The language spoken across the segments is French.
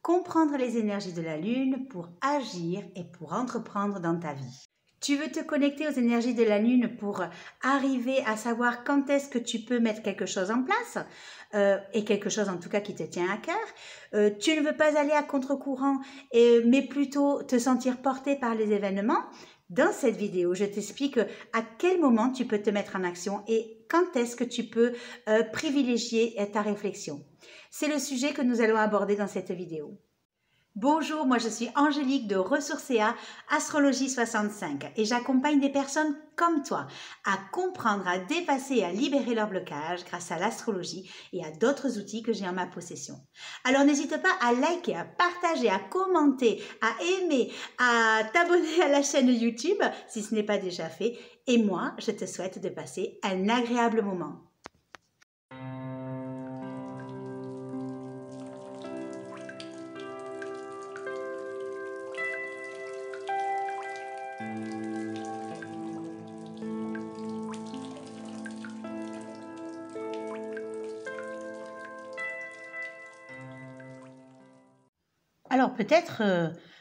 Comprendre les énergies de la Lune pour agir et pour entreprendre dans ta vie. Tu veux te connecter aux énergies de la Lune pour arriver à savoir quand est-ce que tu peux mettre quelque chose en place et quelque chose en tout cas qui te tient à cœur. Tu ne veux pas aller à contre-courant mais plutôt te sentir porté par les événements. Dans cette vidéo, je t'explique à quel moment tu peux te mettre en action et quand est-ce que tu peux privilégier ta réflexion. C'est le sujet que nous allons aborder dans cette vidéo. Bonjour, moi je suis Angélique de Ressourcea Astrologie 65 et j'accompagne des personnes comme toi à comprendre, à dépasser et à libérer leurs blocages grâce à l'astrologie et à d'autres outils que j'ai en ma possession. Alors n'hésite pas à liker, à partager, à commenter, à aimer, à t'abonner à la chaîne YouTube si ce n'est pas déjà fait et moi je te souhaite de passer un agréable moment. Alors peut-être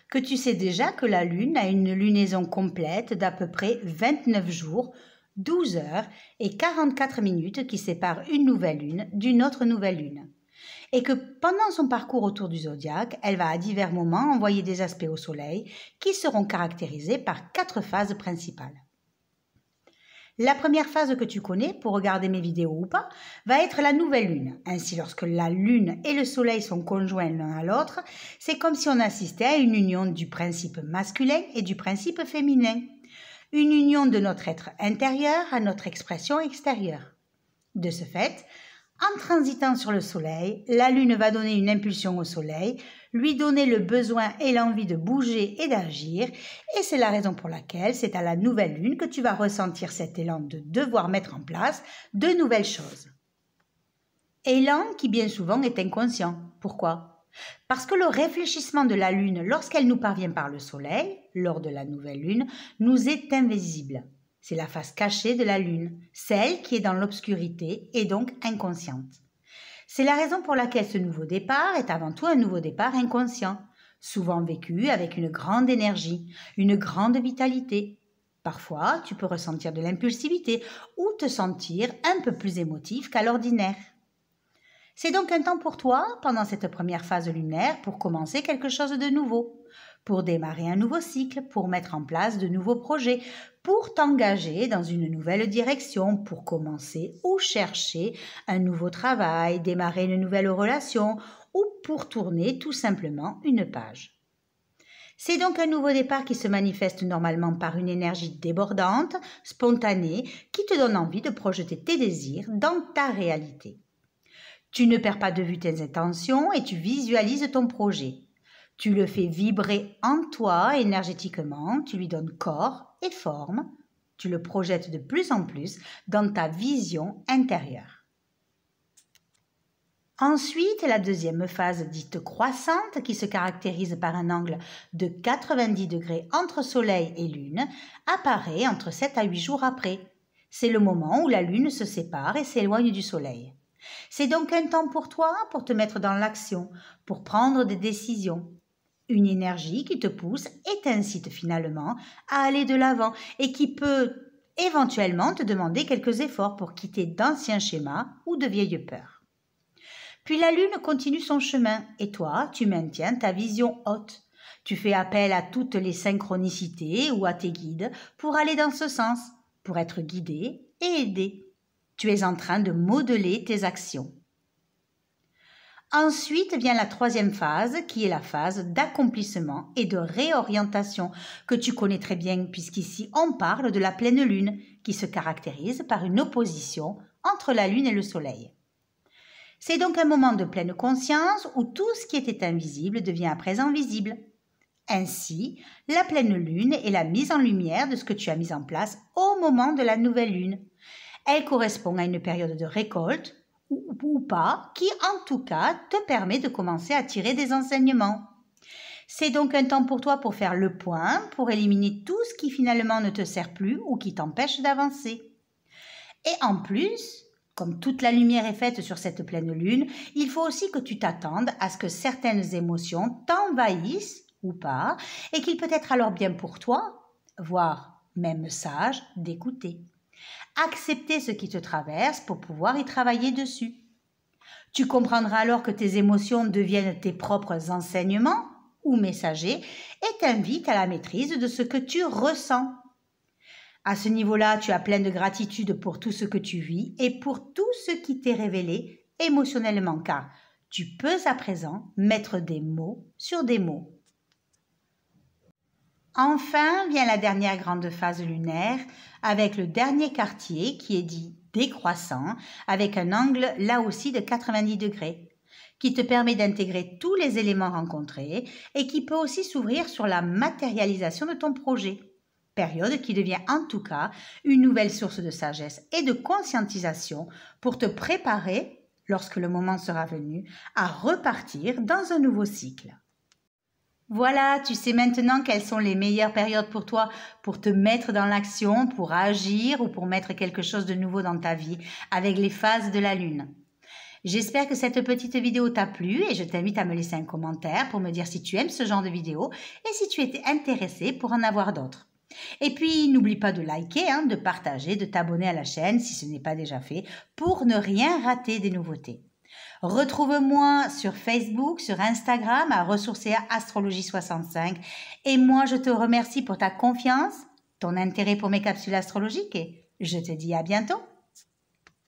que tu sais déjà que la Lune a une lunaison complète d'à peu près 29 jours, 12 heures et 44 minutes qui séparent une nouvelle Lune d'une autre nouvelle Lune. Et que pendant son parcours autour du zodiaque, elle va à divers moments envoyer des aspects au Soleil qui seront caractérisés par 4 phases principales. La première phase que tu connais, pour regarder mes vidéos ou pas, va être la nouvelle lune. Ainsi, lorsque la lune et le soleil sont conjoints l'un à l'autre, c'est comme si on assistait à une union du principe masculin et du principe féminin. Une union de notre être intérieur à notre expression extérieure. De ce fait, en transitant sur le soleil, la lune va donner une impulsion au soleil, lui donner le besoin et l'envie de bouger et d'agir, et c'est la raison pour laquelle c'est à la nouvelle lune que tu vas ressentir cet élan de devoir mettre en place de nouvelles choses. Élan qui bien souvent est inconscient. Pourquoi ? Parce que le réfléchissement de la lune lorsqu'elle nous parvient par le soleil, lors de la nouvelle lune, nous est invisible. C'est la face cachée de la lune, celle qui est dans l'obscurité et donc inconsciente. C'est la raison pour laquelle ce nouveau départ est avant tout un nouveau départ inconscient, souvent vécu avec une grande énergie, une grande vitalité. Parfois, tu peux ressentir de l'impulsivité ou te sentir un peu plus émotif qu'à l'ordinaire. C'est donc un temps pour toi, pendant cette première phase lunaire, pour commencer quelque chose de nouveau, pour démarrer un nouveau cycle, pour mettre en place de nouveaux projets, pour t'engager dans une nouvelle direction, pour commencer ou chercher un nouveau travail, démarrer une nouvelle relation ou pour tourner tout simplement une page. C'est donc un nouveau départ qui se manifeste normalement par une énergie débordante, spontanée, qui te donne envie de projeter tes désirs dans ta réalité. Tu ne perds pas de vue tes intentions et tu visualises ton projet. Tu le fais vibrer en toi énergétiquement, tu lui donnes corps et forme, tu le projettes de plus en plus dans ta vision intérieure. Ensuite, la deuxième phase dite croissante qui se caractérise par un angle de 90 degrés entre Soleil et Lune apparaît entre 7 à 8 jours après. C'est le moment où la Lune se sépare et s'éloigne du Soleil. C'est donc un temps pour toi pour te mettre dans l'action, pour prendre des décisions. Une énergie qui te pousse et t'incite finalement à aller de l'avant et qui peut éventuellement te demander quelques efforts pour quitter d'anciens schémas ou de vieilles peurs. Puis la lune continue son chemin et toi, tu maintiens ta vision haute. Tu fais appel à toutes les synchronicités ou à tes guides pour aller dans ce sens, pour être guidé et aidé. Tu es en train de modeler tes actions. Ensuite vient la troisième phase qui est la phase d'accomplissement et de réorientation que tu connais très bien puisqu'ici on parle de la pleine lune qui se caractérise par une opposition entre la lune et le soleil. C'est donc un moment de pleine conscience où tout ce qui était invisible devient à présent visible. Ainsi, la pleine lune est la mise en lumière de ce que tu as mis en place au moment de la nouvelle lune. Elle correspond à une période de récolte ou pas, qui en tout cas te permet de commencer à tirer des enseignements. C'est donc un temps pour toi pour faire le point, pour éliminer tout ce qui finalement ne te sert plus ou qui t'empêche d'avancer. Et en plus, Comme toute la lumière est faite sur cette pleine lune, il faut aussi que tu t'attendes à ce que certaines émotions t'envahissent ou pas, et qu'il peut être alors bien pour toi, voire même sage, d'écouter. Accepter ce qui te traverse pour pouvoir y travailler dessus. Tu comprendras alors que tes émotions deviennent tes propres enseignements ou messagers et t'invitent à la maîtrise de ce que tu ressens. À ce niveau-là, tu as plein de gratitude pour tout ce que tu vis et pour tout ce qui t'est révélé émotionnellement, car tu peux à présent mettre des mots sur des mots. Enfin vient la dernière grande phase lunaire avec le dernier quartier qui est dit décroissant avec un angle là aussi de 90 degrés qui te permet d'intégrer tous les éléments rencontrés et qui peut aussi s'ouvrir sur la matérialisation de ton projet. Période qui devient en tout cas une nouvelle source de sagesse et de conscientisation pour te préparer, lorsque le moment sera venu, à repartir dans un nouveau cycle. Voilà, tu sais maintenant quelles sont les meilleures périodes pour toi pour te mettre dans l'action, pour agir ou pour mettre quelque chose de nouveau dans ta vie avec les phases de la lune. J'espère que cette petite vidéo t'a plu et je t'invite à me laisser un commentaire pour me dire si tu aimes ce genre de vidéo et si tu étais intéressé pour en avoir d'autres. Et puis, n'oublie pas de liker, de partager, de t'abonner à la chaîne si ce n'est pas déjà fait pour ne rien rater des nouveautés. Retrouve-moi sur Facebook, sur Instagram à Ressourcea Astrologie 65 et moi je te remercie pour ta confiance, ton intérêt pour mes capsules astrologiques et je te dis à bientôt.